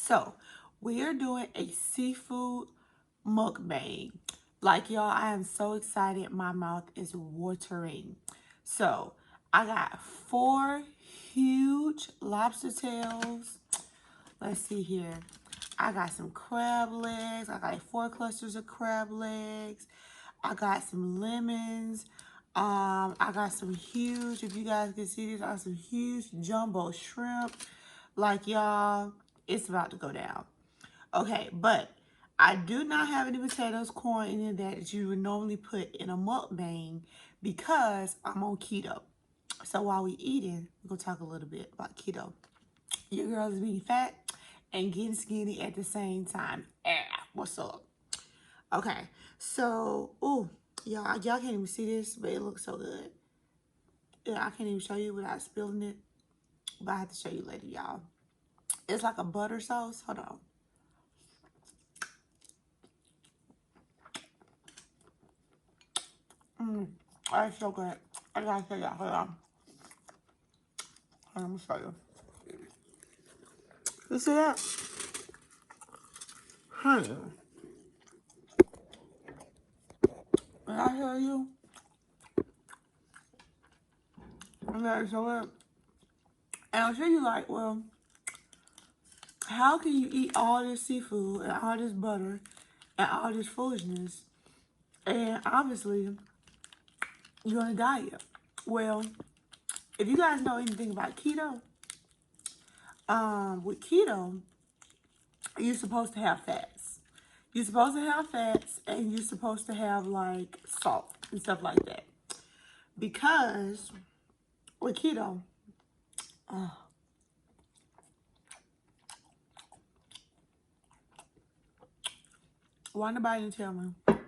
So, we are doing a seafood mukbang. Like, y'all, I am so excited. My mouth is watering. So, I got 4 huge lobster tails. Let's see here. I got some crab legs. I got like 4 clusters of crab legs. I got some lemons. I got some huge, if you guys can see this, I got some huge jumbo shrimp. Like, y'all, it's about to go down. Okay, but I do not have any potatoes, corn, any of that you would normally put in a mukbang because I'm on keto. So while we eating, we're going to talk a little bit about keto. Your girl is being fat and getting skinny at the same time. What's up? Okay, so, ooh, y'all can't even see this, but it looks so good. Yeah, I can't even show you without spilling it, but I have to show you later, y'all. It's like a butter sauce. Hold on. That's so good. I gotta show y'all. Hold on. Let me show you. You see that? Honey. When I tell you, that is so good. And I'll show you like, well, how can you eat all this seafood and all this butter and all this foolishness and obviously you're on a diet? Well, if you guys know anything about keto, with keto, you're supposed to have fats. You're supposed to have fats and you're supposed to have like salt and stuff like that. Because with keto, why nobody didn't tell me that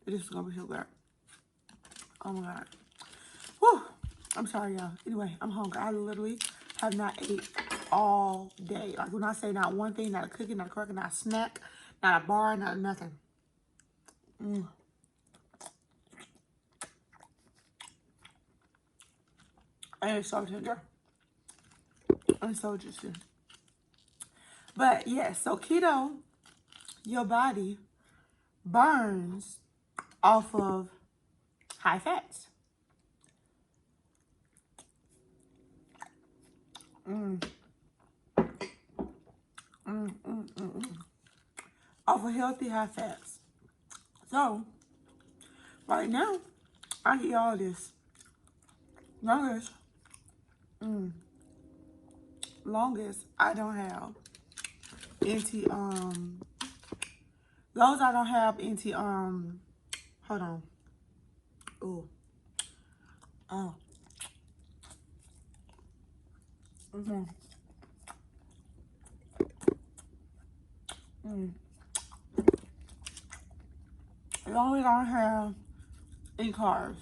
this was gonna be so good? Oh my god. Whew. I'm sorry, y'all. Anyway, I'm hungry. I literally have not ate all day. Like when I say not one thing, not a cookie, not a cracker, not a snack, not a bar, not nothing. And it's so tender. And so juicy. But yeah, so keto, your body burns off of high fats. Off of healthy high fats. So, right now, I eat all this. Longest, longest I don't have anti, those I don't have anti, hold on. Ooh. Oh. As long as I don't have any carbs.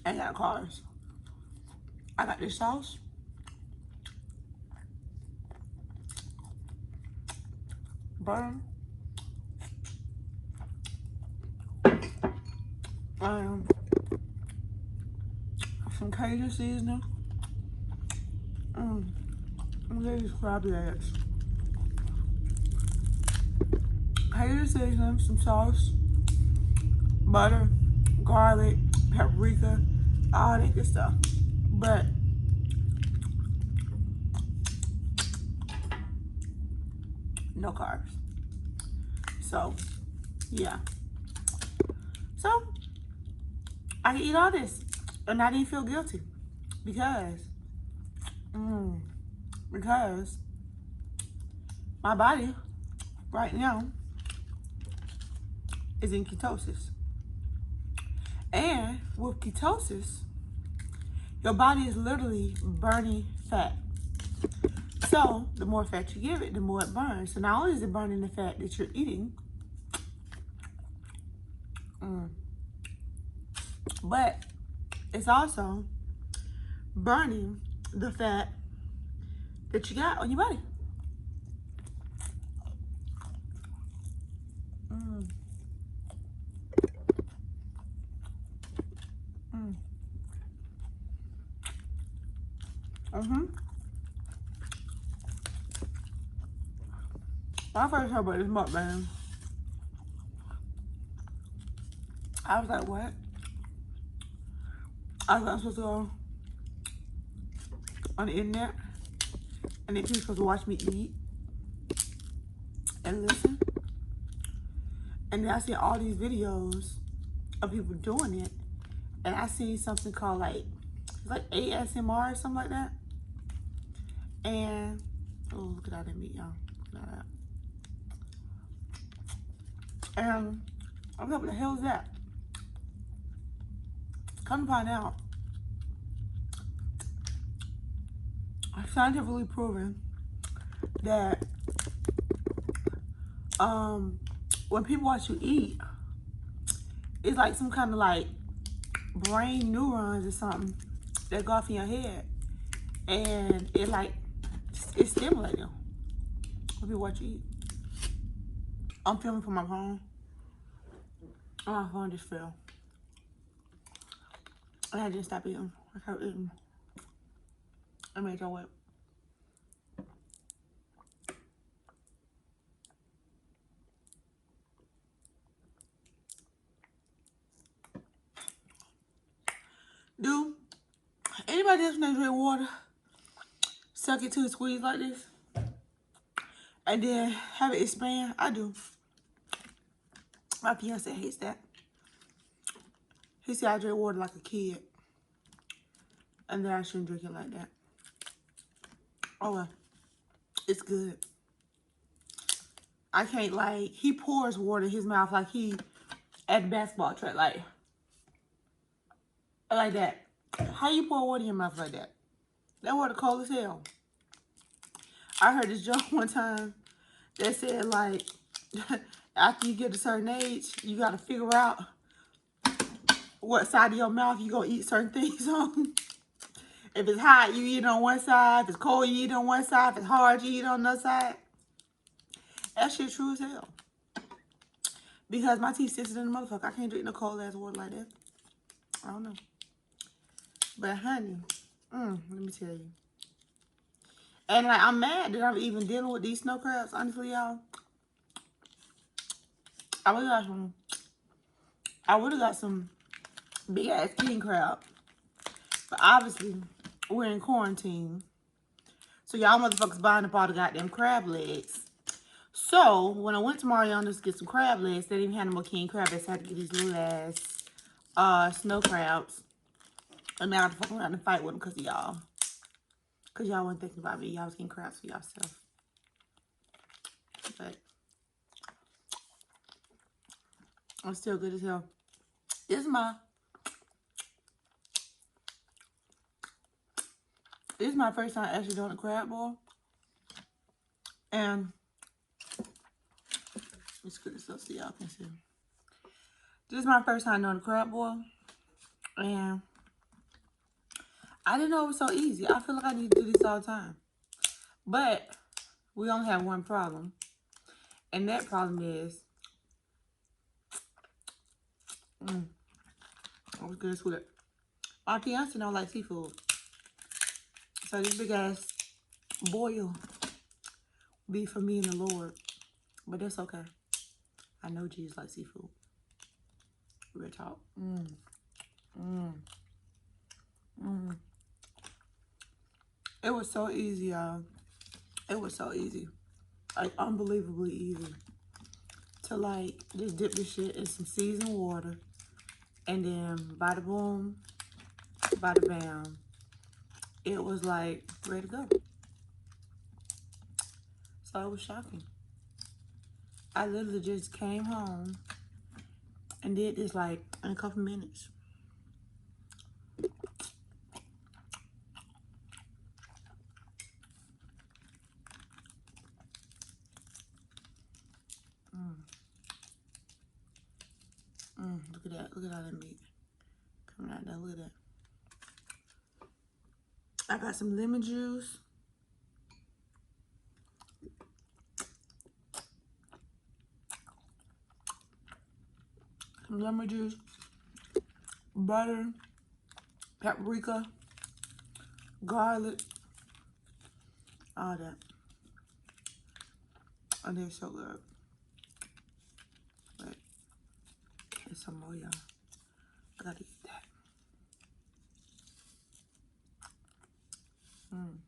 I got carbs. I got this sauce. Butter. Um, some Cajun seasoning. Look at these crab legs. Cajun seasoning, some sauce, butter, garlic, paprika, all that good stuff. But no carbs. So, yeah. So, I can eat all this. And I didn't feel guilty. Because my body right now is in ketosis. And with ketosis, your body is literally burning fat. So the more fat you give it, the more it burns. So not only is it burning the fat that you're eating, but it's also burning the fat that you got on your body. When I first heard about this mukbang, I was like, what? I was supposed to go on the internet and then people supposed to watch me eat and listen. And then I see all these videos of people doing it. And I seen something called like ASMR or something like that. And, oh, look at all that meat, y'all. Look at that. And I'm like, what the hell is that? Come to find out, scientifically proven that when people watch you eat, it's like some kind of like brain neurons or something that go off in your head, and it stimulates them when people watch you eat. I'm filming from my phone. My phone just fell. And I just stopped eating. I kept eating. I made y'all wet. Do anybody else when they drink water suck it to a squeeze like this and then have it expand? I do. My fiance hates that. He said I drink water like a kid and then I shouldn't drink it like that. Oh well, it's good. I can't, like, he pours water in his mouth like he at the basketball track, like that. How you pour water in your mouth like that? That water cold as hell. I heard this joke one time that said, like, after you get a certain age, you got to figure out what side of your mouth you gonna eat certain things on. If it's hot, you eat on one side. If it's cold, you eat on one side. If it's hard, you eat on the other side. That shit true as hell. Because my teeth sensitive in the motherfucker. I can't drink no cold ass water like that. I don't know. But honey, let me tell you. And like, I'm mad that I'm even dealing with these snow crabs. Honestly, y'all, I would have got some big ass king crab. But obviously, we're in quarantine. So y'all motherfuckers buying up all the goddamn crab legs. So when I went to Mariano's to get some crab legs, they didn't have no more king crab. So I had to get these little ass snow crabs. And now I have to fuck around and fight with them because of y'all. Because y'all weren't thinking about me. Y'all was getting crabs for yourself. But I'm still good as hell. This is my first time actually doing a crab boil. And let's put this up so y'all can see. This is my first time doing a crab boil. And I didn't know it was so easy. I feel like I need to do this all the time. But we only have one problem. And that problem is, I was good with it. My fiance don't like seafood. So this big ass boil be for me and the Lord. But that's okay. I know Jesus likes seafood. Real talk. It was so easy, y'all. It was so easy. Like, unbelievably easy. To, like, just dip this shit in some seasoned water. And then, bada boom, bada bam. It was, like, ready to go. So, it was shocking. I literally just came home and did this, like, in a couple minutes. Look at that. Look at all that meat coming out there. Look at that. I got some lemon juice. Some lemon juice, butter, paprika, garlic, all that. And they're so good. But there's some more, y'all. I gotta eat that. Mm.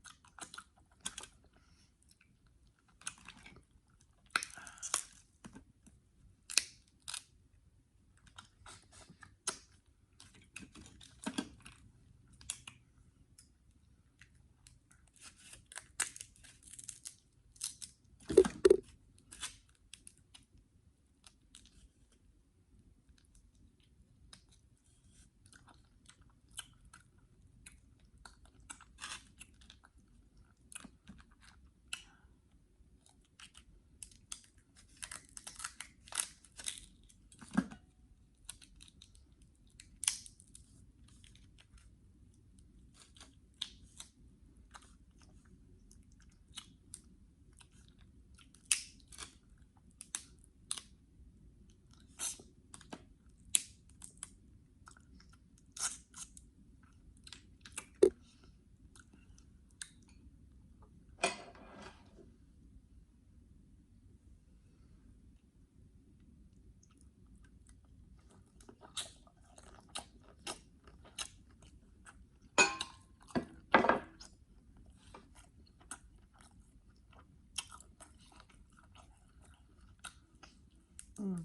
Mm.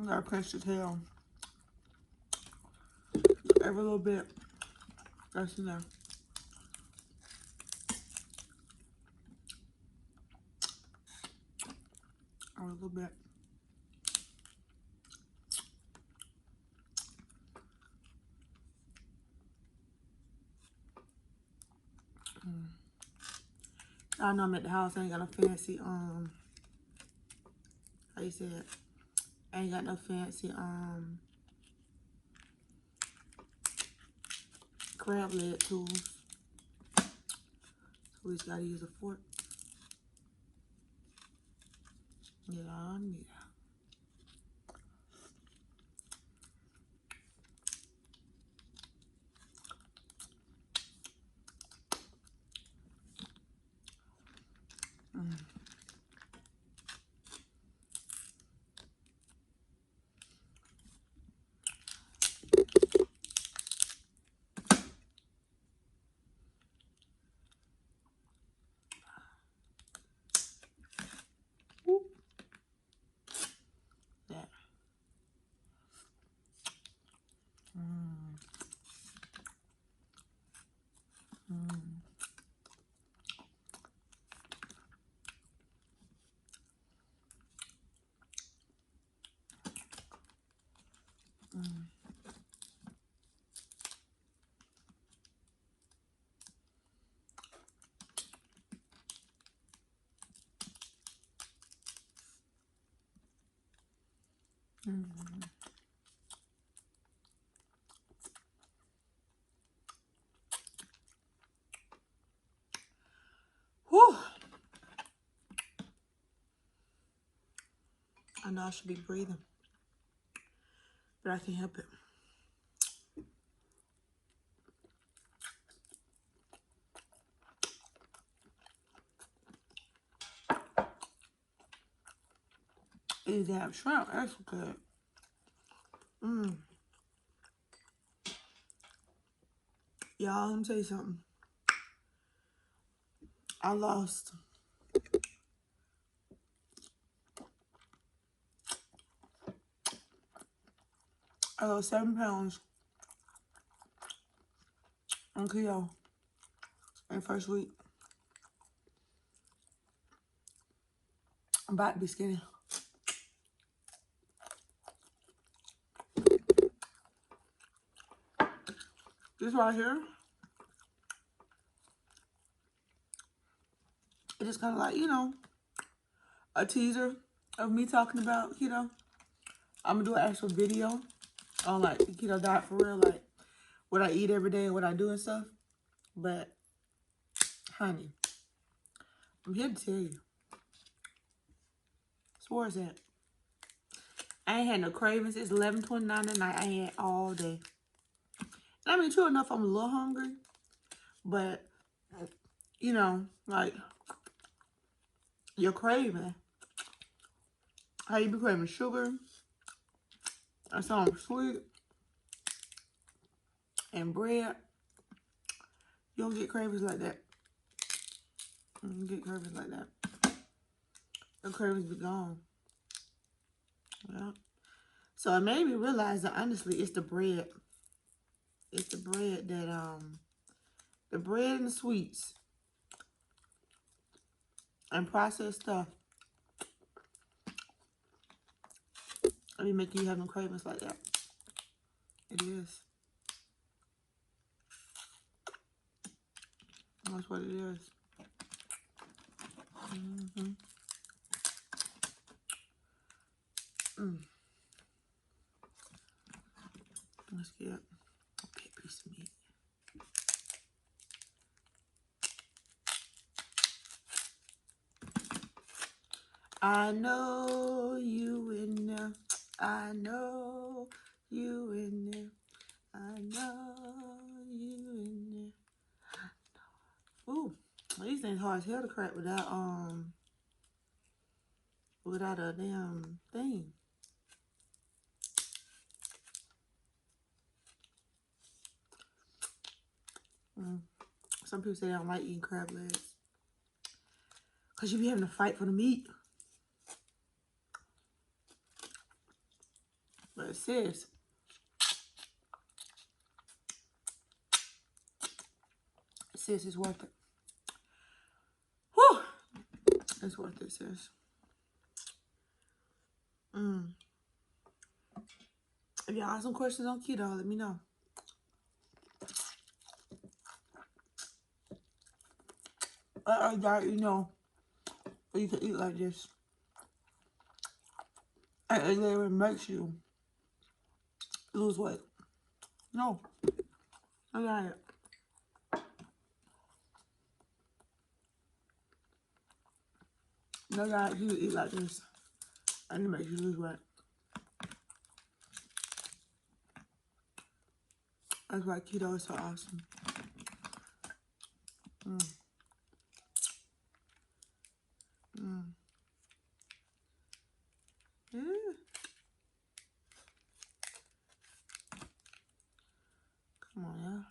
I gotta pinch the tail. Every little bit that's in there. Every little bit. Mm. I know I'm at the house. I ain't got no fancy, how you say it? I ain't got no fancy, crab leg tools. So we just gotta use a fork. Get on me. Mm. Whoop. That. Mm. Mm. Mm. Mm. Whew. I know I should be breathing, but I can't help it. These damn shrimp, that's good. Mm. Y'all, let me tell you something. I lost 7 pounds on keto in the first week. I'm about to be skinny. This right here, it's just kind of like, you know, a teaser of me talking about keto. I'm gonna do an actual video on like the keto diet for real, like what I eat every day and what I do and stuff. But honey, I'm here to tell you. So where's that? I ain't had no cravings. It's 11:29 at night. I ain't had all day. And I mean, true enough, I'm a little hungry, but you know, like you're craving. How you be craving sugar or something sweet and bread. You don't get cravings like that. You don't get cravings like that. The cravings be gone. Yeah. So it made me realize that honestly it's the bread. It's the bread that the bread and the sweets and processed stuff. It be making you have no cravings like that. It is. That's what it is. Mm-hmm. Let's get a big piece of meat. I know you in there. I know you in there. I know you in there. Ooh, these things hard as hell to crack without a damn thing. Some people say they don't like eating crab legs because you be having to fight for the meat. But sis, it's worth it. Whew, it's worth it, sis. If y'all have some questions on keto, let me know. Diet, you know, you can eat like this. And it literally makes you lose weight. No, I got it. No diet, you can eat like this. And it makes you lose weight. That's why keto is so awesome. Yeah. Come on, yeah.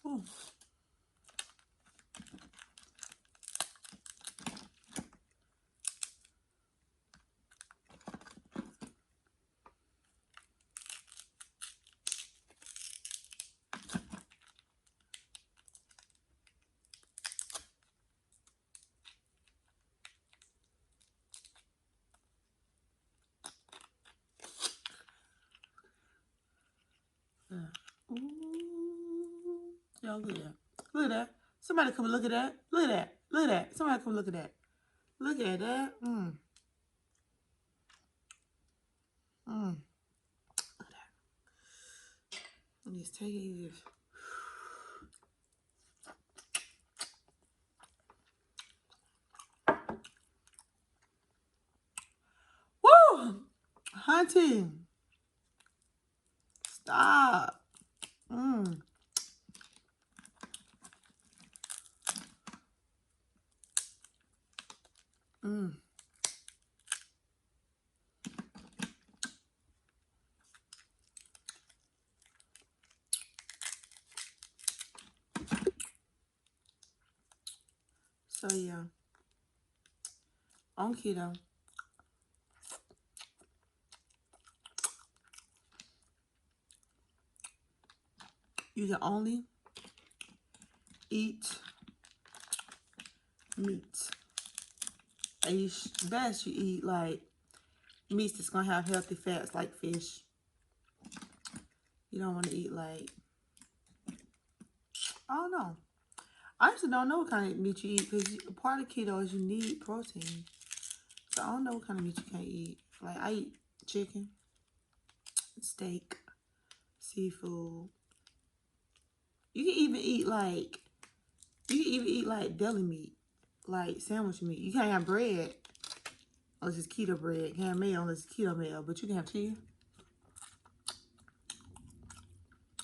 Ooh. Yeah. Ooh. Y'all look at that. Look at that. Somebody come look at that. Look at that. Look at that. Somebody come look at that. Look at that. Look at that. Just take it easy. Woo! Hunting. Stop. So yeah, on keto, you can only eat meat. And best you eat like meats that's gonna have healthy fats like fish, You don't want to eat like, I don't know. I actually don't know what kind of meat you eat because part of keto is you need protein. So I don't know what kind of meat you can't eat. Like I eat chicken, steak, seafood. You can even eat like, deli meat, like sandwich meat. You can't have bread unless it's keto bread. You can't have mayo unless it's keto mayo. But you can have cheese.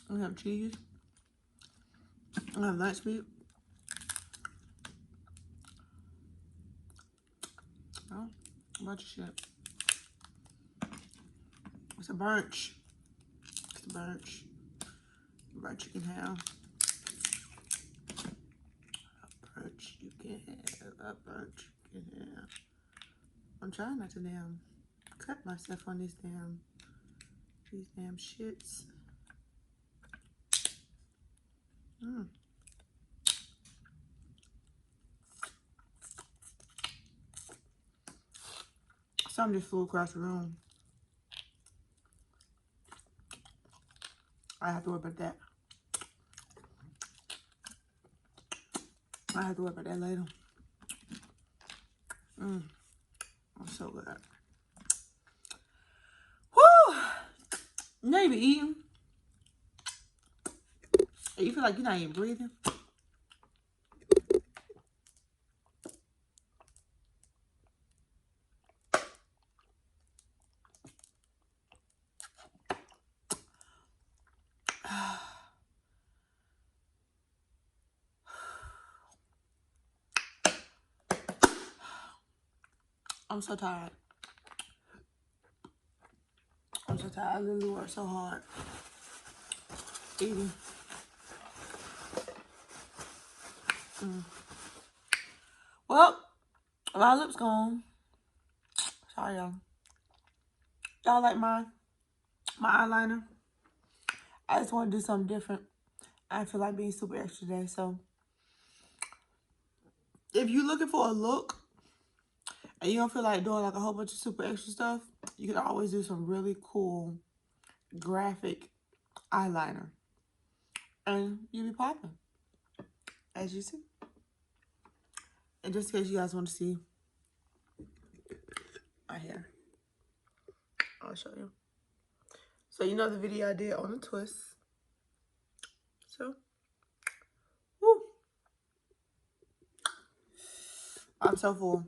You can have cheese. You can have lunch meat. Oh, a bunch of shit. It's a bunch. It's a bunch. Brunch you can have. A brunch you can have. A brunch you can have. I'm trying not to damn cut myself on these damn shits. Something just flew across the room. I have to worry about that. I have to worry about that later. I'm so good. Woo! You ain't even eating. You feel like you're not even breathing. I'm so tired. I'm so tired. I literally work so hard eating. Well, my lips gone. Sorry, y'all. Y'all like my eyeliner? I just want to do something different. I feel like being super extra today. So, if you're looking for a look and you don't feel like doing like a whole bunch of super extra stuff, you can always do some really cool graphic eyeliner. And you'll be popping, as you see. And just in case you guys want to see my hair, I'll show you. So you know the video I did on the twist. So, woo. I'm so full.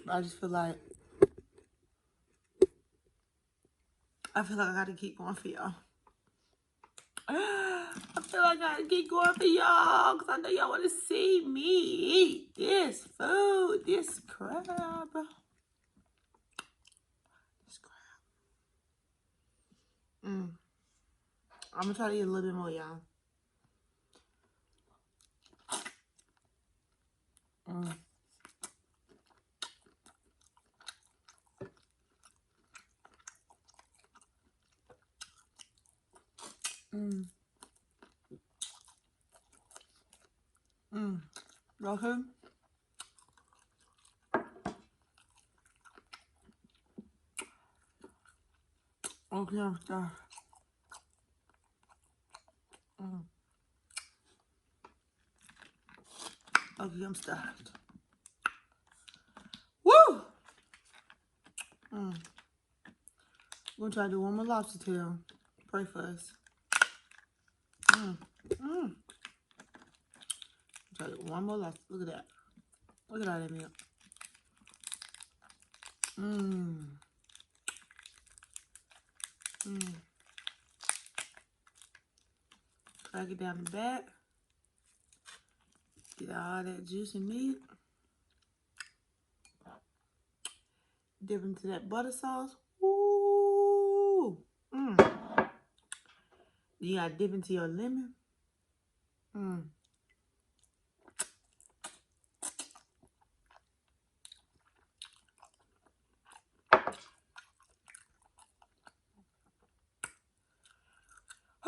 I just feel like I gotta keep going for y'all. I feel like I gotta keep going for y'all because I know y'all want to see me eat this food, this crab. I'm gonna try to eat a little bit more, y'all. Okay. Okay, I'm stuffed. Okay, I'm stuffed. Woo! I'm gonna try to do one more lobster tail. Pray for us. Try to do one more lobster. Look at that. Look at all that milk. Crack it down the back. Get all that juicy meat. Dip into that butter sauce. Ooh. You gotta dip into your lemon.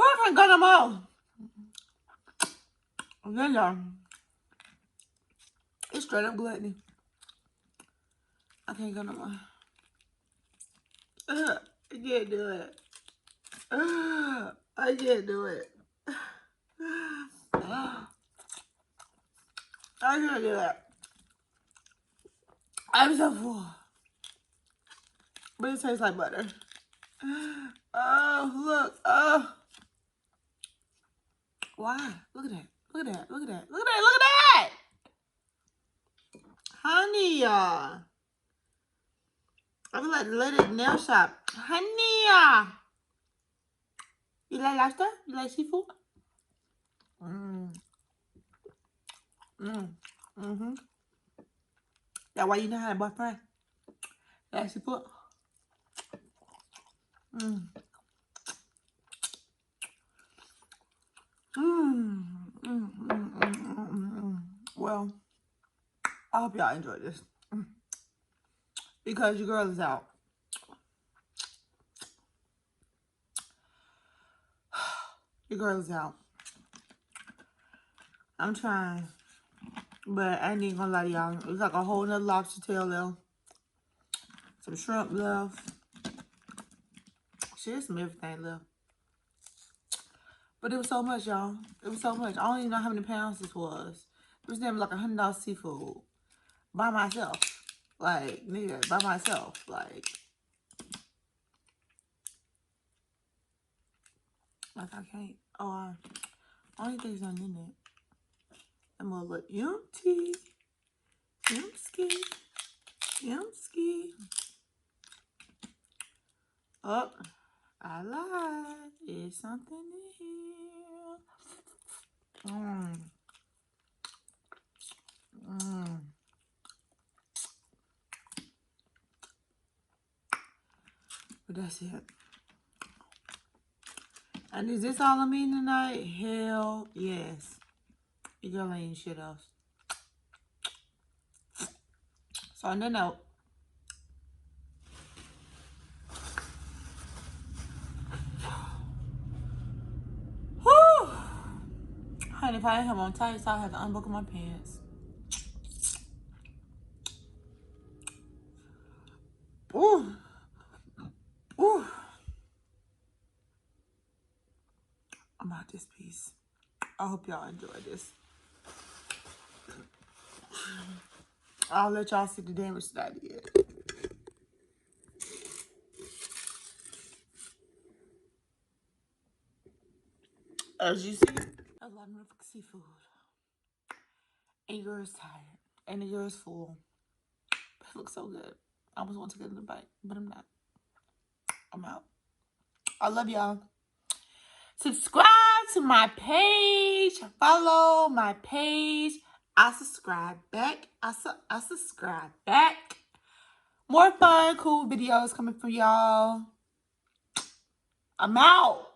I can't go no more. Okay, y'all. It's straight up gluttony. I can't go no more. I can't do it. I can't do it. I can't do it. I'm so full. But it tastes like butter. Oh, look. Oh. Why? Look at that. Look at that. Look at that. Look at that. Look at that. Honey. I feel like let it nail shop. Honey. You like lobster? You like seafood? Mm-hmm. That's why you know how to buy fry. Like seafood. Mm. Mm. Well, I hope y'all enjoyed this. Because your girl is out. Your girl is out. I'm trying. But I ain't even gonna lie to y'all. It's like a whole nother lobster tail left. Some shrimp left. Shit, some everything left. But it was so much, y'all. It was so much. I don't even know how many pounds this was. It was damn like $100 seafood. By myself. Like, nigga, by myself. Like I can't. Oh, I don't think there's nothing in it. I'm gonna look empty. Empty. Empty. Oh, I lied. There's something in here. But that's it. And is this all I'm eating tonight? Hell yes. You girl ain't eating shit else. So on that note, whew. Honey, if I ain't have on tights, I'll have to unbuckle my pants. Ooh. Ooh. I'm out this piece. I hope y'all enjoyed this. I'll let y'all see the damage that I did. As you see, a lot of seafood. And your girl's tired. And the girl's full. But it looks so good. I almost want to get in the bite, but I'm not. I'm out. I love y'all. Subscribe to my page. Follow my page. I subscribe back. I subscribe back. More fun, cool videos coming from y'all. I'm out.